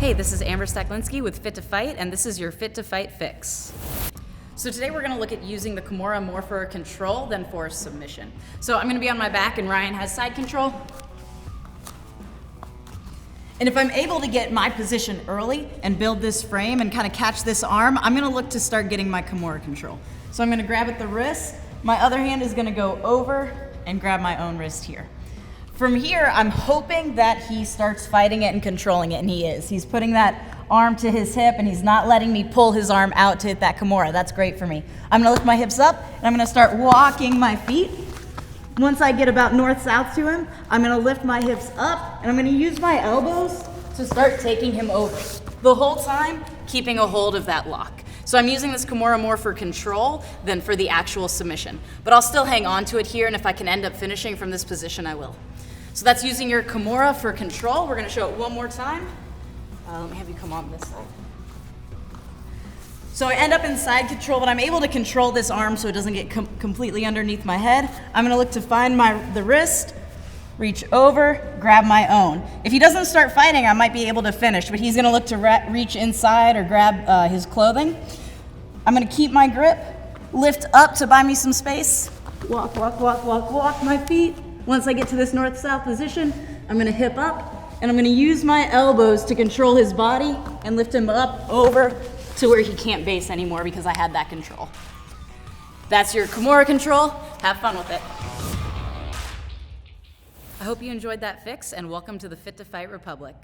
Hey, this is Amber Staklinski with Fit to Fight, and this is your Fit to Fight fix. So today we're going to look at using the Kimura more for control than for submission. So I'm going to be on my back and Ryan has side control. And if I'm able to get my position early and build this frame and kind of catch this arm, I'm going to look to start getting my Kimura control. So I'm going to grab at the wrist. My other hand is going to go over and grab my own wrist here. From here, I'm hoping that he starts fighting it and controlling it, and he is. He's putting that arm to his hip, and he's not letting me pull his arm out to hit that Kimura. That's great for me. I'm gonna lift my hips up, and I'm gonna start walking my feet. Once I get about north-south to him, I'm gonna lift my hips up, and I'm gonna use my elbows to start taking him over. The whole time, keeping a hold of that lock. So I'm using this Kimura more for control than for the actual submission. But I'll still hang on to it here, and if I can end up finishing from this position, I will. So that's using your Kimura for control. We're going to show it one more time. Let me have you come on this side. So I end up in side control, but I'm able to control this arm so it doesn't get completely underneath my head. I'm going to look to find the wrist, reach over, grab my own. If he doesn't start fighting, I might be able to finish, but he's going to look to reach inside or grab his clothing. I'm going to keep my grip, lift up to buy me some space, walk my feet. Once I get to this north-south position, I'm going to hip up, and I'm going to use my elbows to control his body and lift him up over to where he can't base anymore because I had that control. That's your Kimura control. Have fun with it. I hope you enjoyed that fix, and welcome to the Fit to Fight Republic.